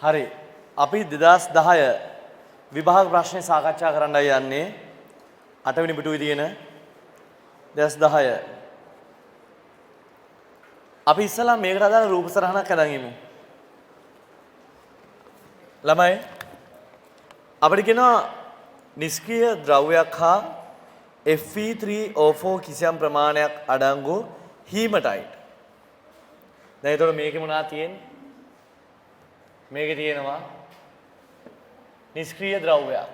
හරි. අපි 2010 විභාග ප්‍රශ්නේ සාකච්ඡා කරන්නයි යන්නේ. 8 වෙනි පිටුවේ තියෙන 2010. අපි ඉස්සලා මේකට අදාළ රූප සරහනක් හදන් ඉමු. ළමයි අපිට කියනවා නිෂ්ක්‍රීය ද්‍රව්‍යයක් හා Fe3O4 කිසියම් ප්‍රමාණයක් අඩංගු හීමටයිට්. දැන් ඒතකොට මේකේ මොනවද තියෙන්නේ? මේකේ තියෙනවා නිෂ්ක්‍රීය ද්‍රව්‍යයක්.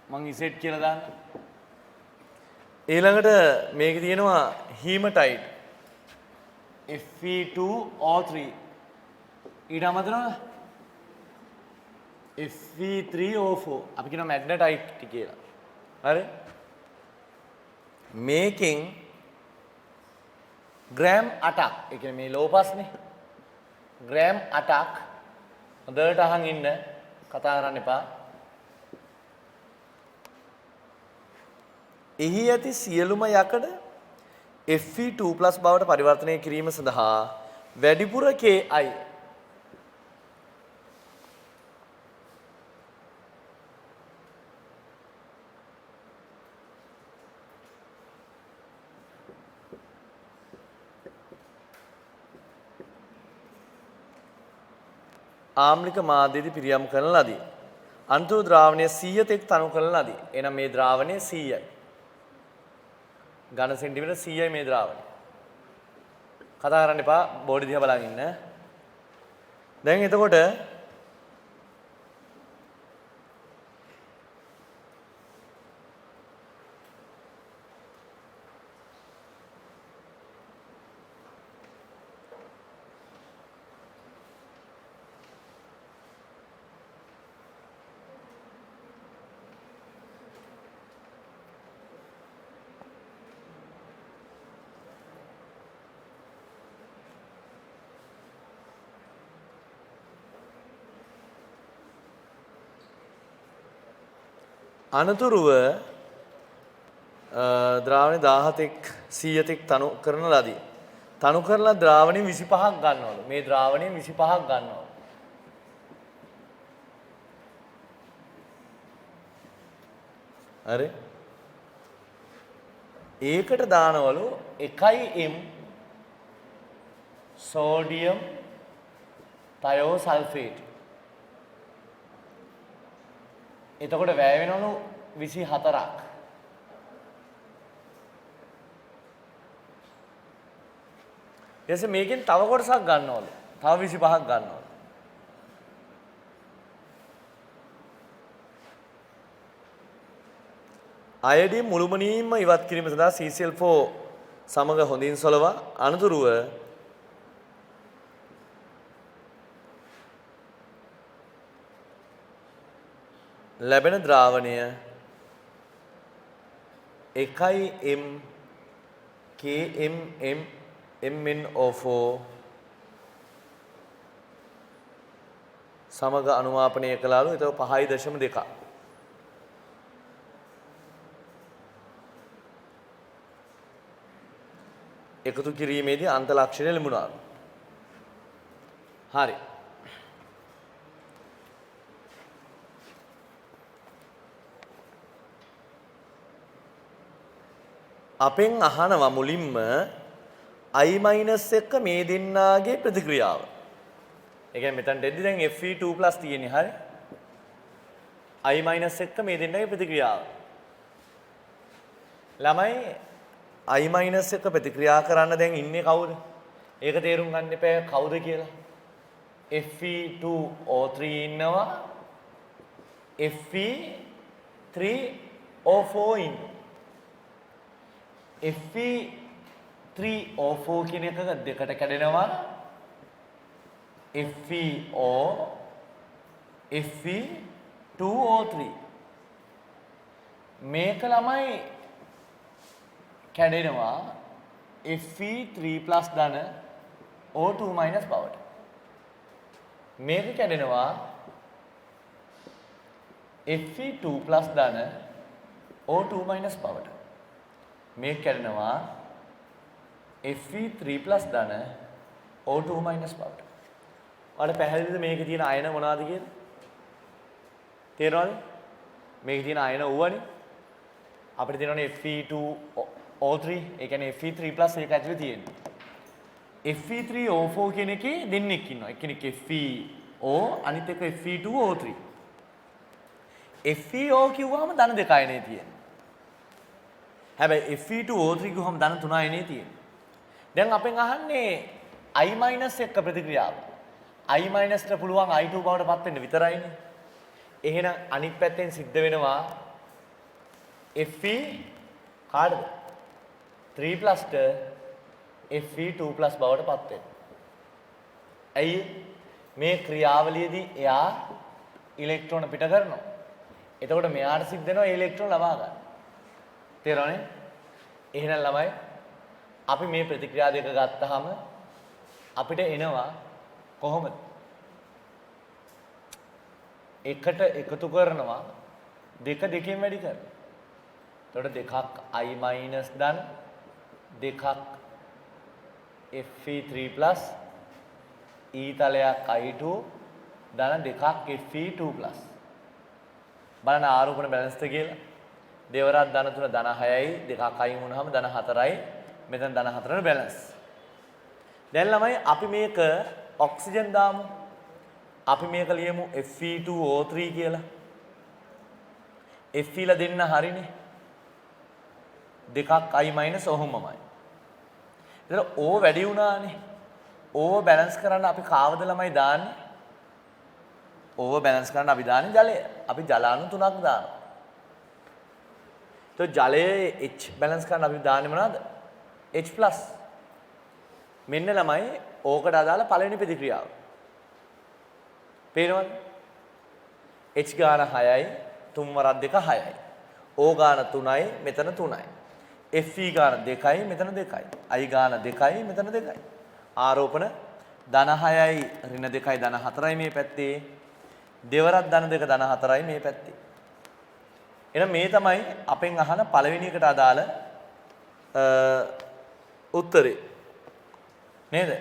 මං ඉසෙට් කියලා දාන්න. ඊළඟට මේකේ තියෙනවා හීමටයිට් Fe2O3 ඊට අමතරව Fe3O4 අපි කියනවා මැග්නටයිට් කියලා. හරි? මේකෙන් ග්‍රෑම් 8ක් ඒ කියන්නේ මේ ලෝපස්නේ ග්‍රෑම් 8ක් හොඳට අහන් ඉන්න කතා කරන්න එපා. එහි ඇති සියලුම යකඩ Fe2+ බවට පරිවර්තනය කිරීම සඳහා වැඩිපුර Ki ආම්ලික මාධ්‍යයේදී පිරියම් කරන ලදී. අන්තිම ද්‍රාවණය 100 තෙක් තනු කරන ලදී. එහෙනම් මේ ද්‍රාවණය 100යි. ඝන සෙන්ටිමීටර් 100යි මේ ද්‍රාවණය. කතා කරන්න එපා බෝඩි දිහා බලන් ඉන්න. දැන් එතකොට අනතුරුව ද්‍රාවණය 17ක් 100ක් තනු කරන ලදී. තනු කරලා ද්‍රාවණය 25ක් ගන්නවලු. මේ ද්‍රාවණය 25ක් ගන්නවලු. හරි? ඒකට දානවලු 1m සෝඩියම් තයෝසල්ෆේට්. එතකොට වැය වෙනවලු 24ක්. ඊටසේ මේකෙන් තව කොටසක් ගන්නවලු. තව 25ක් ගන්නවලු. අයඩින් මුළුමනින්ම ඉවත් කිරීම සඳහා CCl4 සමග හොඳින් සොලවා අනතුරුව ලැබෙන ද්‍රාවණය 1m KMMNO4 සමග අනුමාපනය කළාලු. ඒක 5.2. එකතු කිරීමේදී අන්ත ලක්ෂණ ලැබුණාලු. හරි. අපෙන් අහනවා මුලින්ම I- එක්ක මේ දෙන්නාගේ ප්‍රතික්‍රියාව. ඒ කියන්නේ මෙතනට එද්දි දැන් Fe2+ තියෙන්නේ හරි. I- එක්ක මේ දෙන්නාගේ ප්‍රතික්‍රියාව. ළමයි I- එක්ක ප්‍රතික්‍රියා කරන්න දැන් ඉන්නේ කවුද? ඒක තේරුම් ගන්න එපා කවුද කියලා. Fe2O3 ඉන්නවා. Fe3O4 ඉන්නවා. Fe3O4 කියන එක දෙකට කැඩෙනවා. FeO Fe2O3 මේක ළමයි කැඩෙනවා Fe3+ ධන O2- බවට. මේක කැඩෙනවා Fe2+ ධන O2- බවට. මේක කැඩෙනවා Fe3+ ධන O2 minus බවට. ඔයාලට පැහැදිලිද මේකේ තියෙන අයන මොනවද කියලා? තේරෙනවද? මේකේ තියෙන අයන ඌවනේ. අපිට තියෙනවනේ Fe2O3, ඒ කියන්නේ Fe3+ එක ඇතුලේ තියෙන්නේ. Fe3O4 කියන එකේ දෙන්නෙක් ඉන්නවා. එක්කෙනෙක් FeO අනිත් එක Fe2O3. FeO කිව්වම ධන 2 අයනේ තියෙන්නේ. හැබැයි Fe2O3 කිව්වම ධන 3 අයනේ තියෙන්නේ. දැන් අපෙන් අහන්නේ I- එක ප්‍රතික්‍රියාව. I- ට පුළුවන් I2 බවට පත් වෙන්න විතරයිනේ. එහෙනම් අනිත් පැත්තෙන් සිද්ධ වෙනවා Fe කාටද? 3+ ට Fe2+ බවට පත් වෙනවා. ඇයි මේ ක්‍රියාවලියේදී එයා ඉලෙක්ට්‍රෝන පිට කරනවා. එතකොට මෙයාට සිද්ධ වෙනවා ඉලෙක්ට්‍රෝන ලබා ගන්න. තේරෙනවනේ? එහෙනම් ළමයි අපි මේ ප්‍රතික්‍රියා දෙක ගත්තාම අපිට එනවා කොහොමද? එකට එකතු කරනවා දෙක දෙකෙන් වැඩි කරනවා. එතකොට දෙකක් I- ධන දෙකක් Fe3+ ඊතලයක් I2 ධන දෙකක් Fe2+. බලන්න ආරෝපණ බැලන්ස්ද කියලා. දෙවරක් ධන 3 ධන 6යි දෙකක් අයින් වුණාම ධන 4යි. මෙතන ධන 4න බැලන්ස්. දැන් ළමයි අපි මේක ඔක්සිජන් දාමු. අපි මේක ලියමු Fe2O3 කියලා. Fe ලා දෙන්න හරිනේ. දෙකක් I- ඔහොමමයි. එතන O වැඩි වුණානේ. O බැලන්ස් කරන්න අපි කාවද ළමයි දාන්නේ? O බැලන්ස් කරන්න අපි දාන්නේ ජලය. අපි ජලාණු 3ක් දානවා. તો ජලයේ H බැලන්ස් කරන්න අපි දාන්නේ මොනවද? H+. මෙන්න ළමයි ඕකට අදාළ පළවෙනි ප්‍රතික්‍රියාව. පේනවද? H ගාන 6යි 3 වරක් 2 6යි. O ගාන 3යි මෙතන 3යි. Fe ගාන 2යි මෙතන 2යි. I ගාන 2යි මෙතන 2යි. ආරෝපණ ධන 6යි ඍණ 2යි ධන 4යි මේ පැත්තේ. දෙවරක් ධන 2 ධන 4යි මේ පැත්තේ. එහෙනම් මේ තමයි අපෙන් අහන පළවෙනි එකට අදාළ උත්තරේ. නේද?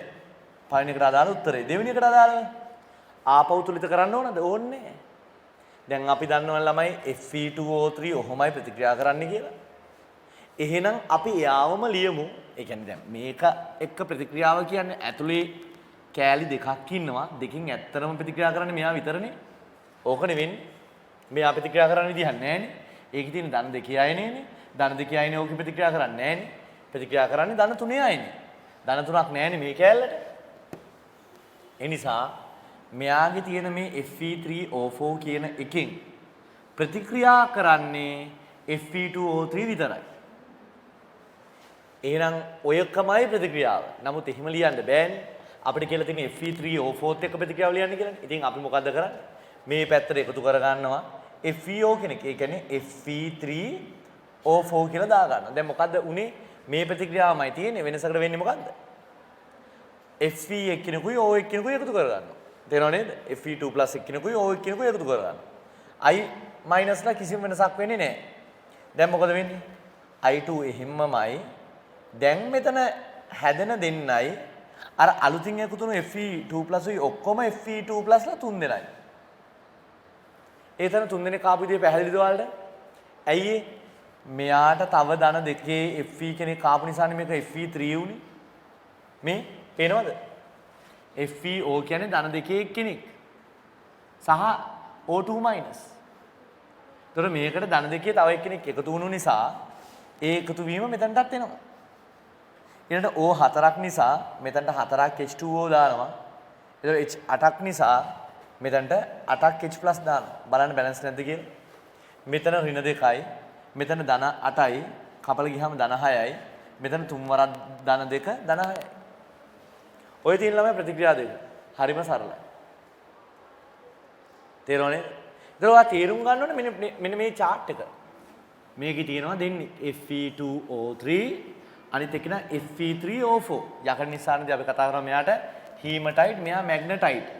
පළවෙනි එකට අදාළ උත්තරේ. දෙවෙනි එකට අදාළ ආපහු තුලිත කරන්න ඕනද? ඕනේ. දැන් අපි දන්නවා ළමයි Fe2O3 ඔහොමයි ප්‍රතික්‍රියා කරන්න කියලා. එහෙනම් අපි යාවම ලියමු. ඒ කියන්නේ දැන් මේක එක්ක ප්‍රතික්‍රියාව කියන්නේ ඇතුලේ කෑලි දෙකක් ඉන්නවා. දෙකකින් ඇත්තටම ප්‍රතික්‍රියා කරන්නේ මෙයා විතරනේ. ඕක නෙවෙන්නේ. මෙයා ප්‍රතික්‍රියා කරන්න විදිහක් නැහැනේ. ඒකේ තියෙන ධන දෙකේ අයනේනේ. ධන දෙකේ අයනේ ඕක ප්‍රතික්‍රියා කරන්නේ නැහැනේ. ප්‍රතික්‍රියා කරන්නේ ධන තුනේ අයනේ. ධන තුනක් නැහැනේ මේ කෑල්ලට. ඒ නිසා මෙයාගේ තියෙන මේ Fe3O4 කියන එකෙන් ප්‍රතික්‍රියා කරන්නේ Fe2O3 විතරයි. එහෙනම් ඔයකමයි ප්‍රතික්‍රියාව. නමුත් එහෙම ලියන්න බෑනේ. අපිට කියලා තියෙන Fe3O4ත් එක්ක ප්‍රතික්‍රියාව ලියන්න කියලානේ. ඉතින් අපි මොකද්ද කරන්නේ? මේ පැත්තට එකතු කර ගන්නවා FeO කෙනෙක්. ඒ කියන්නේ Fe3O4 කියලා දා ගන්නවා. දැන් මොකද්ද උනේ? මේ ප්‍රතික්‍රියාවමයි තියෙන්නේ. වෙනසකට වෙන්නේ මොකද්ද? Fe එක්කිනෙකුයි O එක්කිනෙකුයි එකතු කර ගන්නවා. තේරෙනව නේද? Fe2+ එක්කිනෙකුයි O එක්කිනෙකුයි එකතු කර ගන්නවා. I- ලා කිසිම වෙනසක් වෙන්නේ නැහැ. දැන් මොකද වෙන්නේ? I2 එහෙම්මමයි. දැන් මෙතන හැදෙන දෙන්නයි අර අලුතින් එකතු වුණු Fe2+ උයි ඔක්කොම Fe2+ ලා 3 දෙනයි. ඒතන 3 දෙනෙක් ආපු විදිය පැහැදිලිද ඔයාලට? ඇයි මෙයාට තව ධන දෙකේ Fe කෙනෙක් ආපු නිසානේ මේක Fe3 උනේ. මේ පේනවද? FeO කියන්නේ ධන දෙකේ එක්කෙනෙක්. සහ O2-. ඒතර මේකට ධන දෙකේ තව එක්කෙනෙක් එකතු වුණු නිසා ඒ එකතු වීම මෙතනටත් එනවා. ඊළඟට O4ක් නිසා මෙතනට 4ක් H2O දානවා. ඒතර H8ක් නිසා මෙතනට 8ක් H+ දානවා. බලන්න බැලන්ස් නැද්ද කියලා. මෙතන ඍණ 2යි, මෙතන ධන 8යි, කපල ගියාම ධන 6යි, මෙතන 3 වරක් ධන 2 ධන 6යි. ඔය තියෙන ළමයි ප්‍රතික්‍රියා දෙක. හරිම සරලයි. තේරුණානේ? ඒක ඔයා තේරුම් ගන්න ඕනේ මෙන්න මේ chart එක. මේකේ තියෙනවා දෙන්නේ Fe2O3 අනිත් එක නා Fe3O4. යකඩ නිසානදී අපි කතා කරා මෙයාට hematite මෙයා magnetite.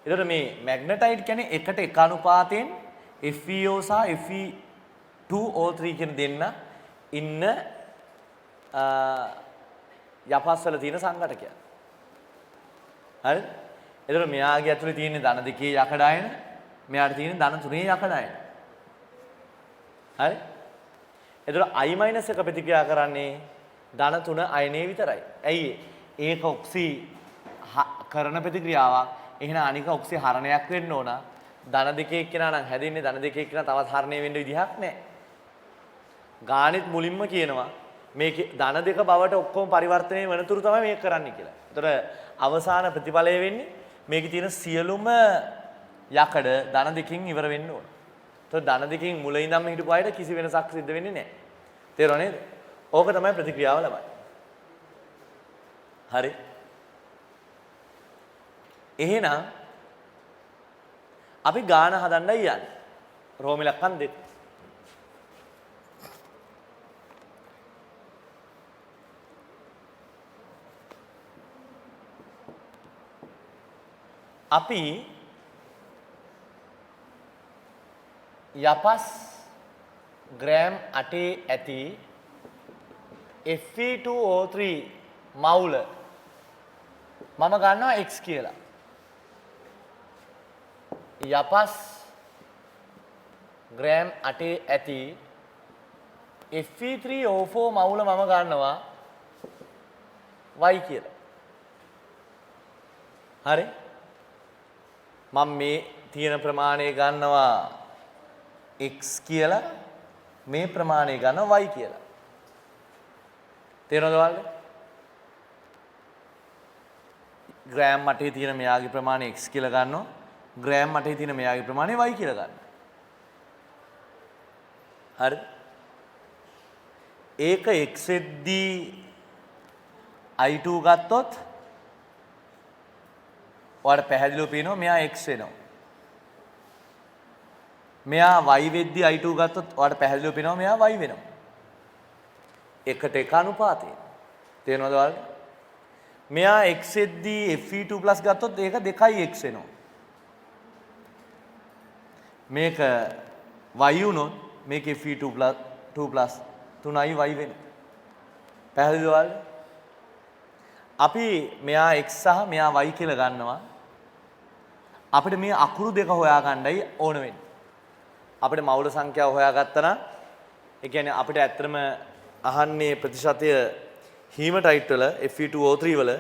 ඒතර මේ magnetite කියන්නේ එකට එක අනුපාතයෙන් FeO සහ Fe2O3 කියන දෙන්න ඉන්න යපස්වල තියෙන සංඝටකයක්. හරිද? එතකොට මෙයාගේ ඇතුලේ තියෙන ධන දෙකේ යකඩ අයන, මෙයාට තියෙන ධන තුනේ යකඩ අයන. හරි? එතකොට I- එක ප්‍රතික්‍රියා කරන්නේ ධන 3 අයනේ විතරයි. ඇයි ඒක ඔක්සි කරන ප්‍රතික්‍රියාවක්. එහෙනම් අනික ඔක්සි හරණයක් වෙන්න ඕන. ධන දෙකේ එක්කෙනා නම් හැදෙන්නේ ධන දෙකේ එක්කෙනා තවත් හරණය වෙන්න විදිහක් නැහැ. ගානෙත් මුලින්ම කියනවා මේකේ ධන දෙක බවට ඔක්කොම පරිවර්තනය වෙනතුරු තමයි මේක කරන්න කියලා. ඒතර අවසාන ප්‍රතිඵලය වෙන්නේ මේකේ තියෙන සියලුම යකඩ ධන දෙකකින් ඉවර වෙන්න ඕන. ඒතර ධන දෙකකින් මුල ඉඳන්ම හිටපු අයට කිසි වෙනසක් සිද්ධ වෙන්නේ නැහැ. තේරුණා නේද? ඕක තමයි ප්‍රතික්‍රියාව ළමයි. හරි. එහෙනම් අපි ගාන හදන්නයි යන්නේ. රෝම ඉලක්කම් 2. අපි යපස් ග්‍රෑම් 8 ඇති Fe2O3 මවුල මම ගන්නවා x කියලා. යපස් ග්‍රෑම් 8 ඇති Fe3O4 මවුල මම ගන්නවා y කියලා. හරි? මම මේ තියෙන ප්‍රමාණය ගන්නවා x කියලා, මේ ප්‍රමාණය ගන්නවා y කියලා. තේරෙනවද ඔයාලට? ග්‍රෑම් 8 තියෙන මෙයාගේ ප්‍රමාණය x කියලා ගන්නවා. ග්‍රෑම් 8 තියෙන මෙයාගේ ප්‍රමාණය y කියලා ගන්නවා. හරි? ඒක x එද්දී i2 ගත්තොත් ඔයාලට පැහැදිලිව පේනවා මෙයා x වෙනවා. මෙයා y වෙද්දී i2 ගත්තොත් ඔයාලට පැහැදිලිව පේනවා මෙයා y වෙනවා. එකට එක අනුපාතය. තේරෙනවද ඔයාලට? මෙයා x එද්දී Fe2+ ගත්තොත් ඒක 2x වෙනවා. මේක y වුණොත් මේක Fe2+ 3y වෙනවා. පැහැදිලිද ඔයාලට? අපි මෙයා x සහ මෙයා y කියලා ගන්නවා. අපිට මේ අකුරු දෙක හොයාගන්නයි ඕන වෙන්නේ. අපිට මවුල සංඛ්‍යාව හොයාගත්තා නම් ඒ කියන්නේ අපිට ඇත්තටම අහන්නේ ප්‍රතිශතය හීමටයිට් වල Fe2O3 වල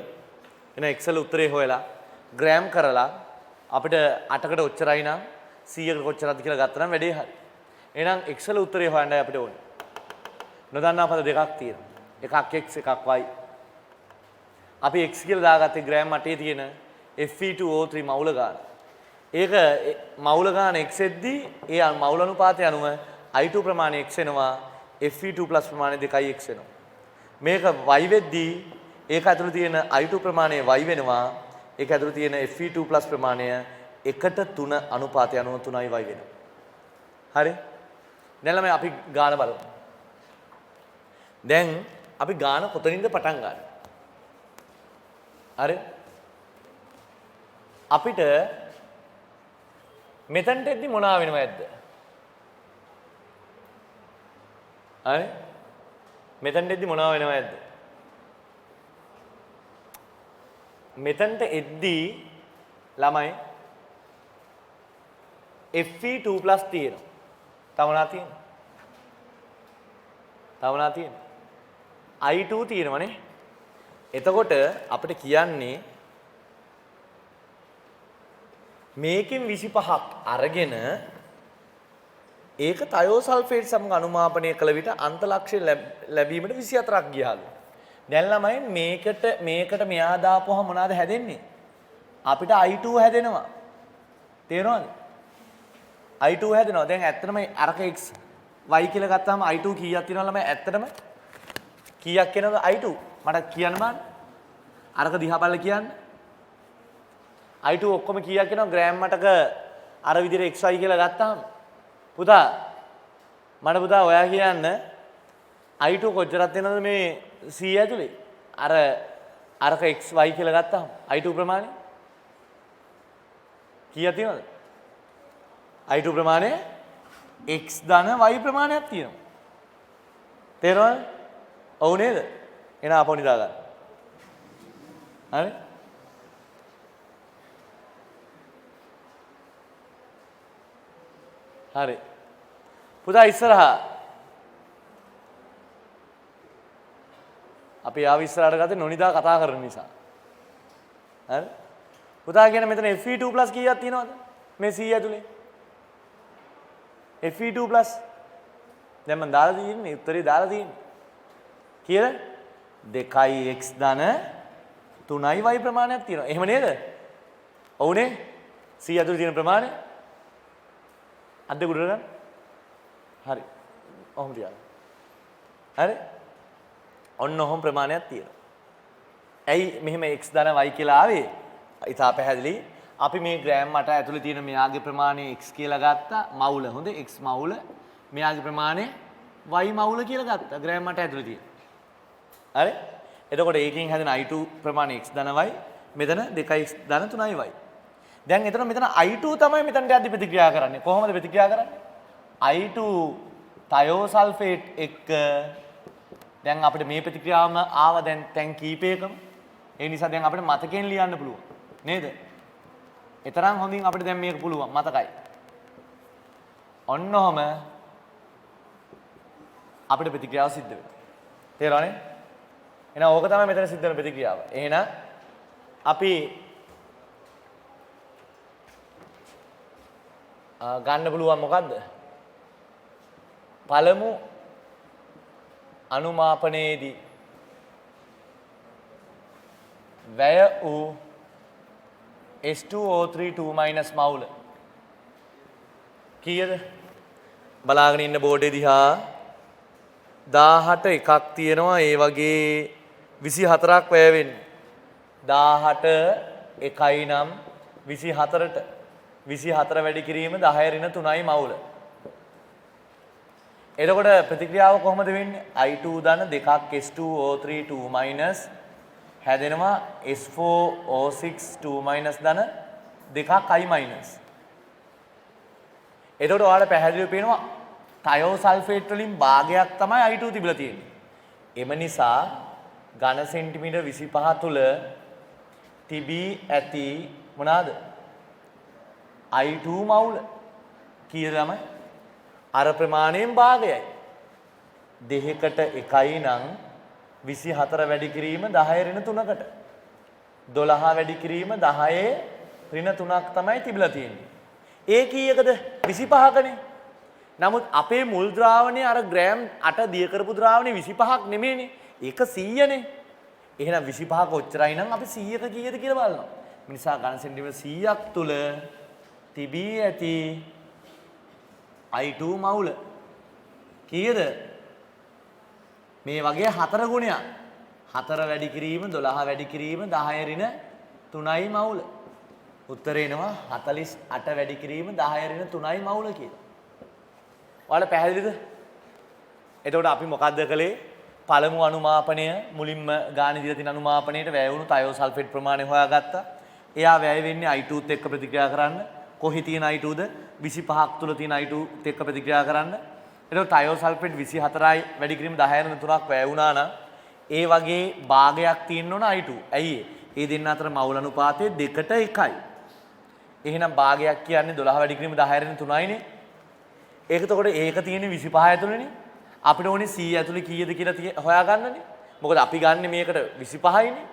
එන Excel උත්තරේ හොයලා ග්‍රෑම් කරලා අපිට 8කට ඔච්චරයි නම් 100කට කොච්චරද කියලා ගත්තා නම් වැඩේ හරි. එහෙනම් Excel උත්තරේ හොයන්නයි අපිට ඕනේ. නොදන්නා පද දෙකක් තියෙනවා. එකක් x එකක් y. අපි x කියලා දාගත්තේ ග්‍රෑම් 8 තියෙන Fe2O3 මවුල ගාන. ඒක මවුල ගාන x එද්දී ඒ මවුල අනුපාතය අනුව i2 ප්‍රමාණය x වෙනවා, Fe2+ ප්‍රමාණය 2x වෙනවා. මේක y වෙද්දී ඒක ඇතුළේ තියෙන i2 ප්‍රමාණය y වෙනවා, ඒක ඇතුළේ තියෙන Fe2+ ප්‍රමාණය 1:3 අනුපාතය අනුව 3y වෙනවා. හරි? දැන් ළමයි අපි ගාන බලමු. දැන් අපි ගාන කොතනින්ද පටන් ගන්නේ? හරි? අපිට මෙතනට එද්දි මොනවා වෙනවද? හරි? මෙතනට එද්දි මොනවා වෙනවද? මෙතනට එද්දි ළමයි Fe2+ තියෙනවා. තවනා තියෙනවා. තවනා තියෙනවා. i2 තියෙනවනේ. එතකොට අපිට කියන්නේ මේකෙන් 25ක් අරගෙන ඒක තයෝසල්ෆේට් සමග අනුමාපනය කළ විට අන්තලක්ෂය ලැබීමට 24ක් ගියාලු. දැන් ළමයි මේකට මෙයා දාපුවහම මොනවාද හැදෙන්නේ? අපිට i2 හැදෙනවා. තේරෙනවද? i2 හැදෙනවා. දැන් ඇත්තටම අරක x y කියලා ගත්තාම i2 කීයක් තියෙනවද ළමයි? ඇත්තටම කීයක් එනවද i2? මට කියන්න බෑ. අරක දිහා බලලා කියන්න. i2 ඔක්කොම කීයක් එනවා ග්‍රෑම් 8ක අර විදිහට xy කියලා ගත්තාම පුතා මට පුතා ඔයා කියන්න i2 කොච්චරක් එනවද මේ c ඇතුලේ අරක xy කියලා ගත්තාම i2 ප්‍රමාණය කීයක් තියෙනවද? i2 ප්‍රමාණය x ධන y ප්‍රමාණයක් තියෙනවා. තේරෙනවද? ඔව් නේද? එන ආපහු නිදා ගන්න. හරි? හරි. පුතා ඉස්සරහා. අපි ආව ඉස්සරහට ගත්තේ නොනිදා කතා කරන නිසා. හරි. පුතා කියන මෙතන Fe2+ කීයක් තියෙනවද? මේ 100 ඇතුලේ. Fe2+. දැන් මම දාලා තියෙන්නේ උත්තරේ දාලා තියෙන්නේ. කීයද? 2x ධන 3y ප්‍රමාණයක් තියෙනවා. එහෙම නේද? ඔව්නේ. 100 ඇතුලේ තියෙන ප්‍රමාණය අද්ද ගුණ ගන්න. හරි. ඔහොම තියන්න. හරි. ඔන්න ඔහොම ප්‍රමාණයක් තියෙනවා. ඇයි මෙහෙම x ධන y කියලා ආවේ? ඉතා පැහැදිලි. අපි මේ ග්‍රෑම් 8 ඇතුලේ තියෙන මෙයාගේ ප්‍රමාණය x කියලා ගත්තා. මවුල. හොඳ x මවුල. මෙයාගේ ප්‍රමාණය y මවුල කියලා ගත්තා. ග්‍රෑම් 8 ඇතුලේ තියෙන. හරි? එතකොට ඒකෙන් හැදෙන I2 ප්‍රමාණය x ධන y. මෙතන 2x ධන 3y. දැන් එතන මෙතන I2 තමයි මෙතනට යද්දි ප්‍රතික්‍රියා කරන්නේ. කොහොමද ප්‍රතික්‍රියා කරන්නේ? I2 තයෝසල්ෆේට් එක්ක දැන් අපිට මේ ප්‍රතික්‍රියාවම ආව දැන් තැන් කීපයකම. ඒ නිසා දැන් අපිට මතකයෙන් ලියන්න පුළුවන්. නේද? ඒතරම් හොඳින් අපිට දැන් මේක පුළුවන් මතකයි. ඔන්න ඔහම අපිට ප්‍රතික්‍රියාව සිද්ධ වෙනවා. තේරෙනවනේ? එහෙනම් ඕක තමයි මෙතන සිද්ධ වෙන ප්‍රතික්‍රියාව. එහෙනම් අපි ගන්න පුළුවන් මොකද්ද? පළමු අනුමාපනයේදී වැය වූ H2O3 2- මවුල කීයද? බලාගෙන ඉන්න බෝඩේ දිහා 18 එකක් තියෙනවා. ඒ වගේ 24ක් වැය වෙන්නේ. 18 එකයි නම් 24ට 24 වැඩි කිරීම 10 ඍණ 3යි මවුල. එතකොට ප්‍රතික්‍රියාව කොහොමද වෙන්නේ? I2 ධන 2ක් H2O3 2- හැදෙනවා S4O6 2- ධන 2ක් I-. එතකොට ඔයාලට පැහැදිලිව පේනවා තයෝසල්ෆේට් වලින් භාගයක් තමයි I2 තිබිලා තියෙන්නේ. එම නිසා ඝන සෙන්ටිමීටර් 25 තුල තිබී ඇති මොනවාද? I2 මවුල කීයද ළමයි? අර ප්‍රමාණයෙන් භාගයයි. 2කට 1යි නම් 24 වැඩි කිරීම 10 ඍණ 3කට. 12 වැඩි කිරීම 10 ඍණ 3ක් තමයි තිබිලා තියෙන්නේ. ඒ කීයකද? 25කනේ. නමුත් අපේ මුල් ද්‍රාවණයේ අර ග්‍රෑම් 8 දිය කරපු ද්‍රාවණේ 25ක් නෙමෙයිනේ. ඒක 100නේ. එහෙනම් 25ක ඔච්චරයි නම් අපි 100ක කීයද කියලා බලනවා. ඒ නිසා ඝන සෙන්ටිමීටර් 100ක් තුල තිබී ඇති I2 මවුල කීයද? මේ වගේ 4 ගුණයක්. 4 වැඩි කිරීම 12 වැඩි කිරීම 10 ඍණ 3යි මවුල. උත්තරේ එනවා 48 වැඩි කිරීම 10 ඍණ 3යි මවුල කියලා. ඔයාලා පැහැදිලිද? එතකොට අපි මොකද්ද කළේ? පළමු අනුමාපනය මුලින්ම ගාන දීලා තියෙන අනුමාපනයේට වැය වුණු තයෝසල්ෆේට් ප්‍රමාණය හොයාගත්තා. එයා වැය වෙන්නේ I2ත් එක්ක ප්‍රතික්‍රියා කරන්න. කොහේ තියෙන I2ද? 25ක් තුල තියෙන I2ත් එක්ක ප්‍රතික්‍රියා කරන්න. එතකොට තයෝසල්ෆේට් 24යි වැඩි කිරීම 10 ඍණ 3ක් වැය වුණා නම් ඒ වගේ භාගයක් තියෙන්න ඕන I2. ඇයි ඒ දෙන්න අතර මවුල අනුපාතය 2ට 1යි. එහෙනම් භාගයක් කියන්නේ 12 වැඩි කිරීම 10 ඍණ 3යිනේ. ඒකතකොට ඒක තියෙන්නේ 25 ඇතුළේනේ. අපිට ඕනේ 100 ඇතුළේ කීයද කියලා හොයාගන්නනේ. මොකද අපි ගන්න මේකට 25යිනේ.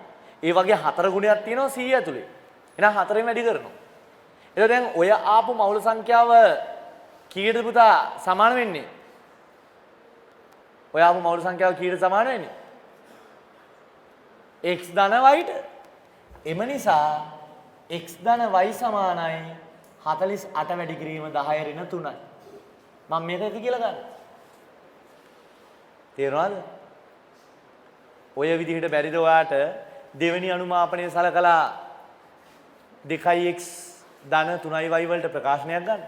ඒ වගේ 4 ගුණයක් තියෙනවා 100 ඇතුළේ. එහෙනම් 4ෙන් වැඩි කරනවා. එතකොට දැන් ඔය ආපු මවුල සංඛ්‍යාව කීයද පුතා සමාන වෙන්නේ? ඔය ආපු මවුල සංඛ්‍යාව කීයට සමාන වෙන්නේ? x ධන y ට. එම නිසා x ධන y සමානයි 48 වැඩි කිරීම 10 ඍණ 3යි. මම මේක එක කියලා ගන්න. තේරුණාද? ඔය විදිහට බැරිද ඔයාට දෙවෙනි අනුමාපනයේ සලකලා 2x ධන 3y වලට ප්‍රකාශනයක් ගන්න?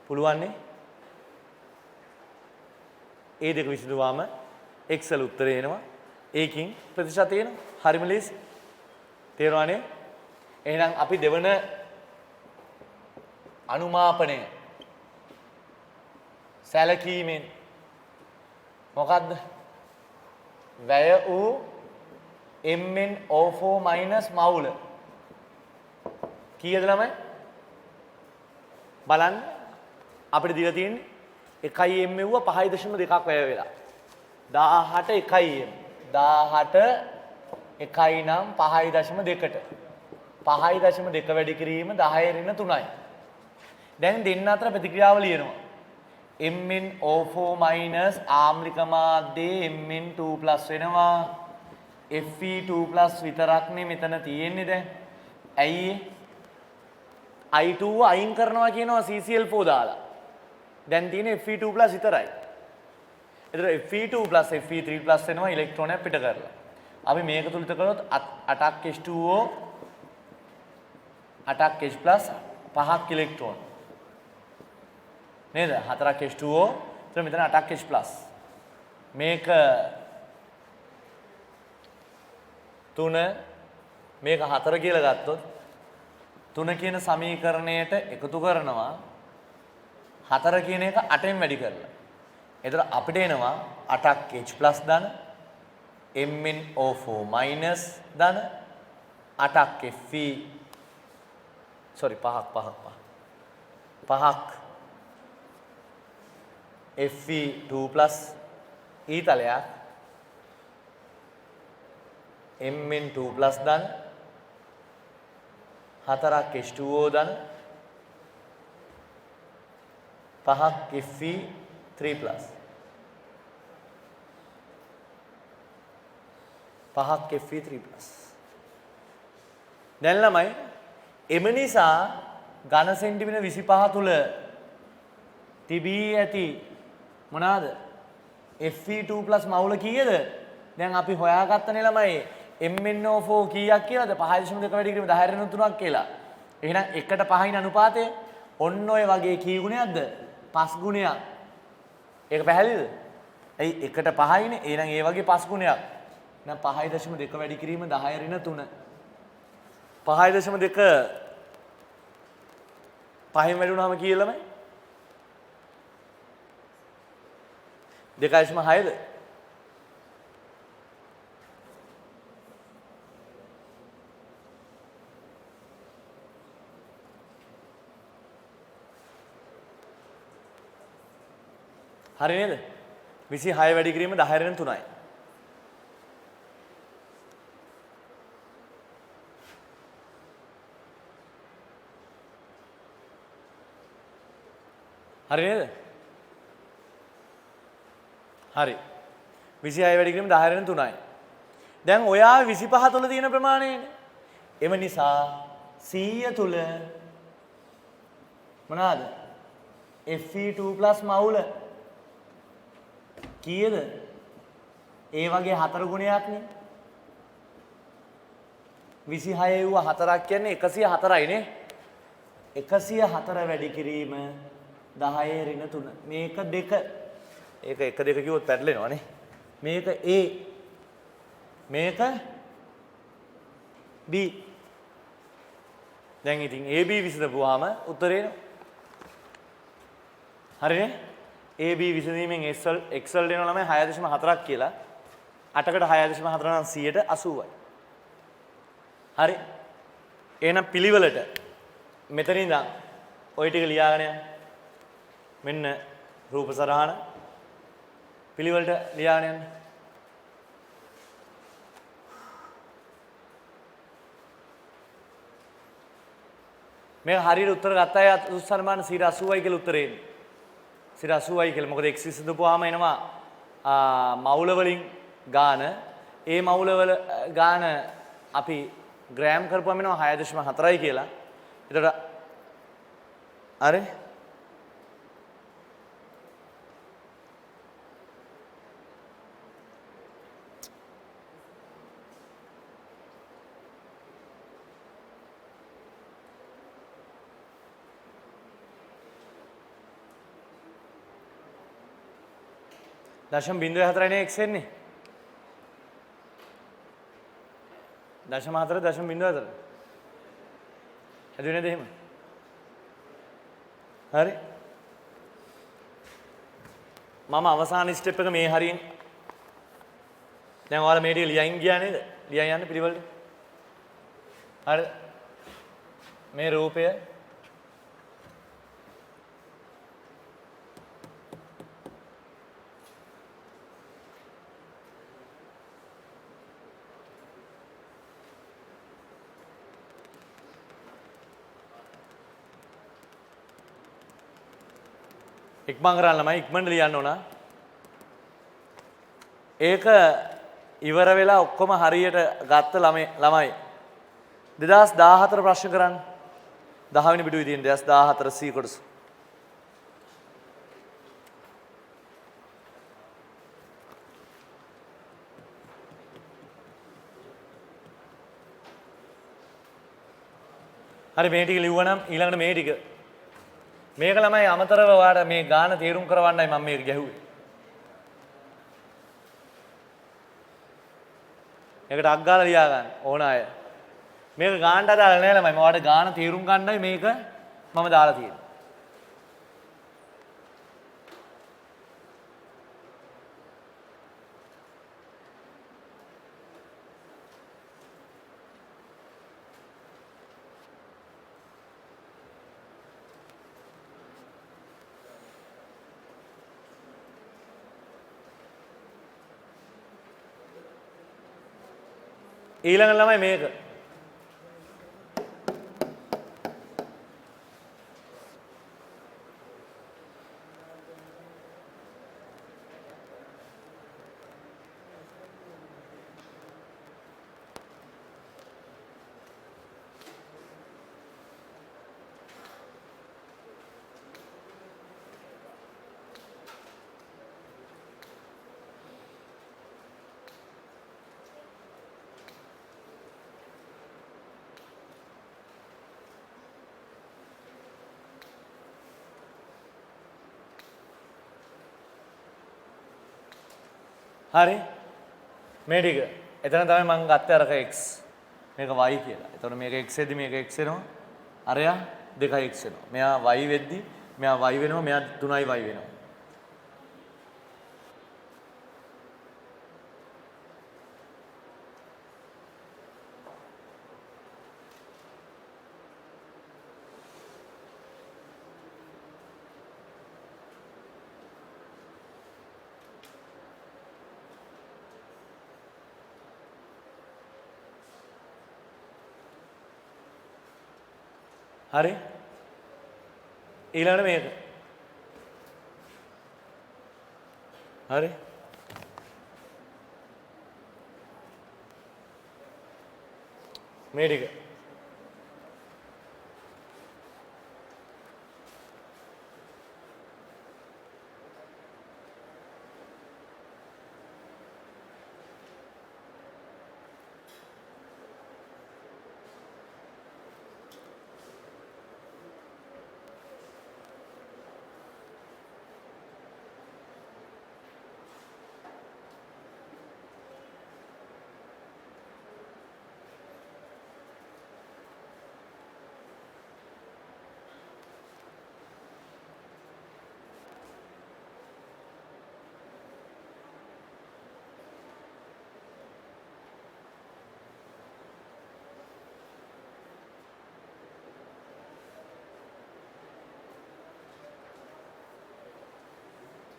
පුළුවන් නේ? ඒ දෙක විසඳුවාම x වල උත්තරේ එනවා. ඒකින් ප්‍රතිශතය එනවා. හරිම ලේසි. තේරුණානේ? එහෙනම් අපි දෙවන අනුමාපනය සැලකීමෙන් මොකද්ද? වැය වූ MnO4- මවුල කීයද ළමයි? බලන්න. අපිට දීලා තියෙන්නේ 1m මෙව්ව 5.2ක් වැය වෙලා. 18 1m. 18 1 නම් 5.2ට. 5.2 වැඩි කිරීම 10 ඍණ 3යි. දැන් දෙන්න අතර ප්‍රතික්‍රියාව ලියනවා. MnO4- ආම්ලික මාධ්‍යයේ Mn2+ වෙනවා. Fe2+ විතරක්නේ මෙතන තියෙන්නේ දැන්. ඇයි I2 අයින් කරනවා කියනවා CCl4 දාලා. දැන් තියෙන්නේ Fe2+ විතරයි. එතකොට Fe2+ Fe3+ වෙනවා ඉලෙක්ට්‍රෝනයක් පිට කරලා. අපි මේක තුලිත කරොත් 8ක් H2O 8ක් H+ 5ක් ඉලෙක්ට්‍රෝන. නේද? 4ක් H2O එතන මෙතන 8ක් H+. මේක 3 මේක 4 කියලා ගත්තොත් 3 කියන සමීකරණයට එකතු කරනවා 4 කියන එක 8ෙන් වැඩි කරලා. එතකොට අපිට එනවා 8ක් H+ ධන MnO4- ධන 8ක් Fe 5ක් Fe2+ ඊතලයක් Mn2+ ධන 4ක් H2O ධන 5ක් Fe3+. 5ක් Fe3+. දැන් ළමයි එම නිසා ඝන සෙන්ටිමීටර 25 තුල තිබී ඇති මොනවාද? Fe2+ මවුල කීයද? දැන් අපි හොයාගත්තනේ ළමයි MnO4 කීයක් කියලාද? 5.2 වැඩි කිරීම 10 ඍණ 3ක් කියලා. එහෙනම් 1ට 5යින් අනුපාතය ඔන්න ඔය වගේ කී ගුණයක්ද? 5 ගුණයක්. ඒක පැහැදිලිද? එයි 1ට 5යිනේ. එහෙනම් ඒ වගේ 5 ගුණයක්. එහෙනම් 5.2 වැඩි කිරීම 10 ඍණ 3. 5.2 5න් වැඩි වුණාම කී ළමයි? 2.6ද? හරි නේද? 26 වැඩි කිරීම 10 ඍණ 3යි. හරි නේද? හරි. 26 වැඩි කිරීම 10 ඍණ 3යි. දැන් ඔයා 25 තුල තියෙන ප්‍රමාණයනේ. එම නිසා 100 තුල මොනවාද? Fe2+ මවුල කීයද? ඒ වගේ 4 ගුණයක්නේ. 26 වුව 4ක් කියන්නේ 104යි නේ. 104 වැඩි කිරීම 10 ඍණ 3. මේක 2. ඒක 1 2 කිව්වොත් පැටලෙනවා නේ. මේක A. මේක B. දැන් ඉතින් AB විසඳපුවාම උත්තරේ එනවා. හරිනේ? AB විසඳීමෙන් XL දෙනවා ළමයි 6.4ක් කියලා. 8කට 6.4 නම් 100ට 80යි. හරි. එහෙනම් පිළිවෙලට මෙතන ඉඳන් ওই ටික ලියාගෙන යන්න. මෙන්න රූප සරහන පිළිවෙලට ලියාගෙන යන්න. මේ හරියට උත්තර ගත්ත අය උත්සන්නමාන 80යි කියලා උත්තරේ එන්නේ. 80යි කියලා. මොකද x විසඳපුවාම එනවා මවුල වලින් ගාන. ඒ මවුල වල ගාන අපි ග්‍රෑම් කරපුවාම එනවා 6.4යි කියලා. එතකොට හරි දශම 0.4 නේ x එන්නේ. දශම 4 දශම 0.4. හදුවේ නේද එහෙම? හරි. මම අවසාන ස්ටෙප් එක මේ හරියෙන් දැන් ඔයාලා මේ ටික ලියන් ගියා නේද? ලියන් යන්න පිළිවෙලට. හරි. මේ රූපය ඉක්මන් කරන්න ළමයි ඉක්මනට ලියන්න ඕන. ඒක ඉවර වෙලා ඔක්කොම හරියට ගත්ත ළමයි 2014 ප්‍රශ්න කරන්න. 10 වෙනි පිටුවේ තියෙන 2014 C කොටස. හරි මේ ටික ලිව්වනම් ඊළඟට මේ ටික මේක ළමයි අමතරව ඔයාලට මේ ගාන තේරුම් කරවන්නයි මම මේක ගැහුවේ. ඒකට අක් ගාලා ලියා ගන්න ඕන අය. මේක ගානට අදාළ නෑ ළමයි. මම ඔයාලට ගාන තේරුම් ගන්නයි මේක මම දාලා තියෙන්නේ. ඊළඟ ළමයි මේක. හරි මේ ටික එතන තමයි මම ගත්තේ අරක x මේක y කියලා. එතකොට මේක x එද්දි මේක x වෙනවා. අරයා 2x වෙනවා. මෙයා y වෙද්දි මෙයා y වෙනවා. මෙයා 3y වෙනවා. හරි ඊළඟට මේක හරි මේ ටික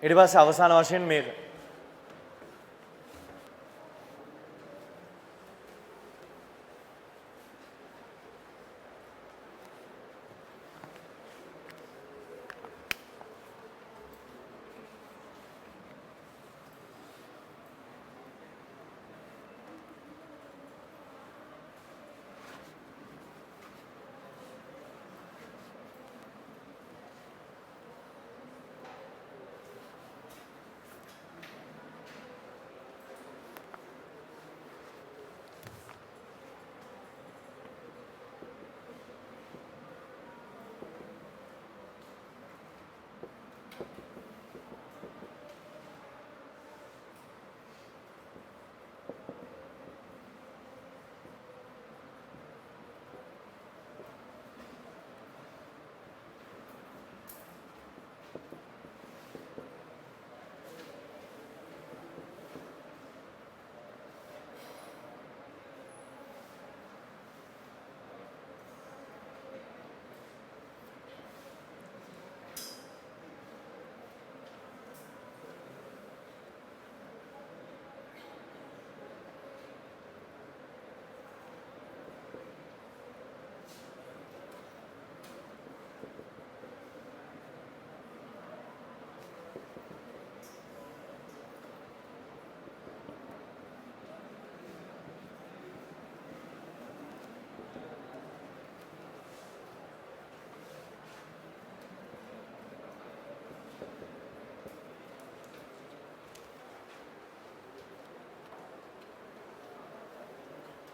ඊට පස්සේ අවසාන වශයෙන් මේක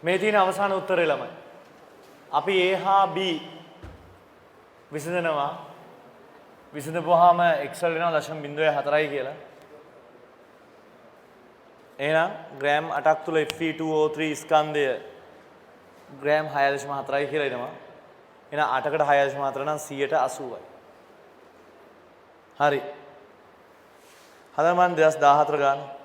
මේ තියෙන අවසාන උත්තරේ ළමයි. අපි A හා B විසඳනවා. විසඳපුවාම x වල වෙනවා 0.04යි කියලා. එහෙනම් ග්‍රෑම් 8ක් තුල Fe2O3 ස්කන්ධය ග්‍රෑම් 6.4යි කියලා එනවා. එහෙනම් 8කට 6.4 නම් 180යි. හරි. හදන්න මම 2014 ගන්න.